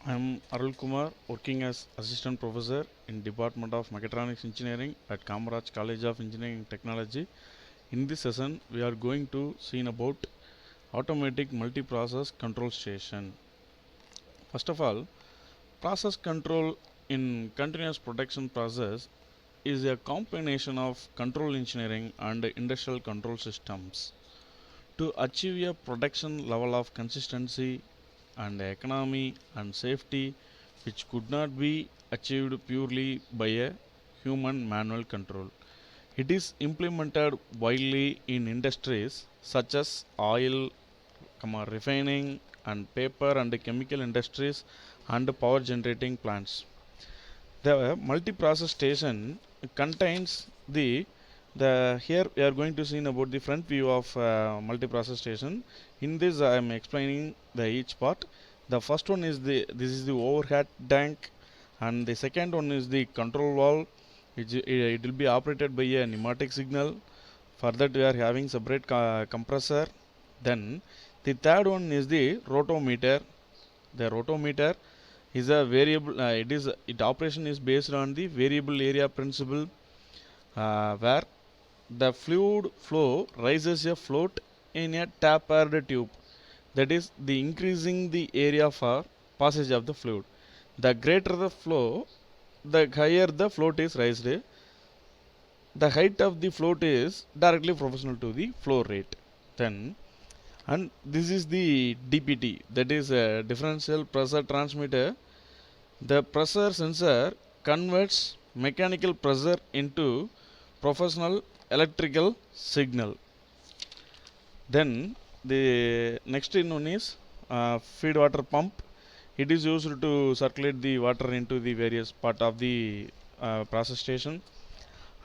I am Arul Kumar, working as Assistant Professor in Department of Mechatronics Engineering at Kamaraj College of Engineering and Technology. In this session, we are going to see about automatic multiprocess control station. First of all, process control in continuous production process is a combination of control engineering and industrial control systems to achieve a production level of consistency and economy and safety which could not be achieved purely by a human manual control. It is implemented widely in industries such as oil, refining and paper and chemical industries and power generating plants. The multiprocess station contains the here we are going to see about the front view of multiprocess station. In this I am explaining the each part. The first one is this is the overhead tank, and the second one is the control valve which it will be operated by a pneumatic signal. Further we are having separate compressor. Then the third one is the rotometer. The rotometer is a variable it operation is based on the variable area principle, where the fluid flow rises a float in a tapered tube, that is the increasing the area for passage of the fluid. The greater the flow, the higher the float is raised. The height of the float is directly proportional to the flow rate. Then, and this is the DPT, that is a differential pressure transmitter. The pressure sensor converts mechanical pressure into professional electrical signal. Then the next one is feed water pump. It is used to circulate the water into the various part of the process station.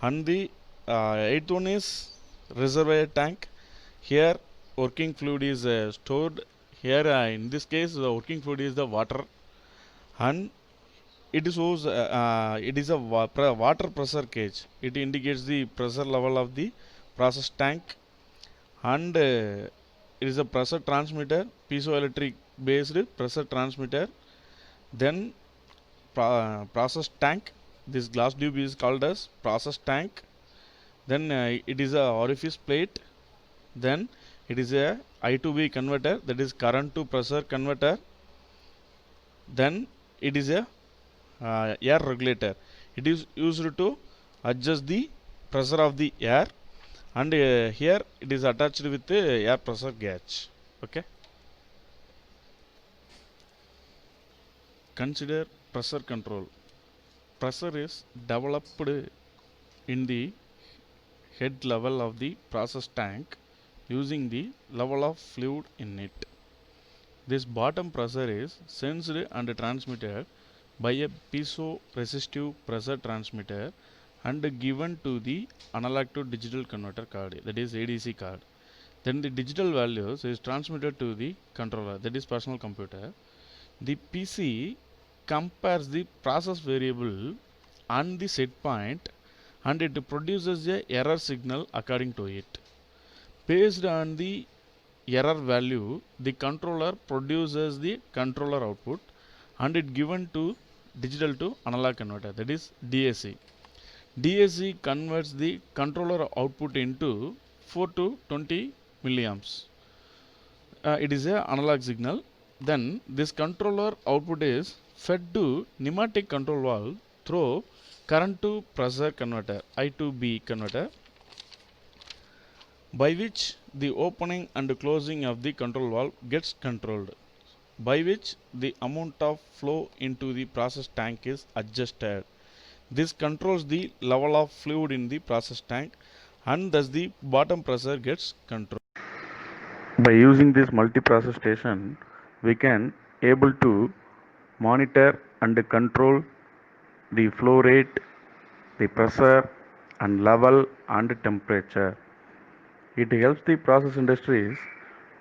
And the eighth one is reservoir tank. Here working fluid is stored. Here in this case the working fluid is the water, and it is a water pressure gauge. It indicates the pressure level of the process tank, and it is a pressure transmitter, piezoelectric based pressure transmitter. Then process tank. This glass tube is called as process tank. Then it is a orifice plate. Then it is a I to V converter, that is current to pressure converter. Then it is a air regulator. It is used to adjust the pressure of the air, and here it is attached with the air pressure gauge. Okay. Consider pressure control. Pressure is developed in the head level of the process tank using the level of fluid in it. This bottom pressure is sensed and transmitted by a piezo-resistive pressure transmitter and given to the analog to digital converter card, that is ADC card. Then the digital values is transmitted to the controller, that is personal computer. The PC compares the process variable and the set point, and it produces a error signal according to it. Based on the error value, the controller produces the controller output, and it given to digital to analog converter, that is DAC. DAC converts the controller output into 4 to 20 milliamps. It is a analog signal. Then this controller output is fed to pneumatic control valve through current to pressure converter, I to B converter, by which the opening and closing of the control valve gets controlled, by which the amount of flow into the process tank is adjusted. This controls the level of fluid in the process tank, and thus the bottom pressure gets controlled. By using this multiprocess station, we can able to monitor and control the flow rate, the pressure and level and temperature. It helps the process industries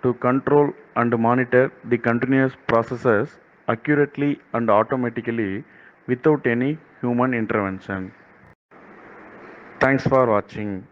to control and monitor the continuous processes accurately and automatically without any human intervention. Thanks for watching.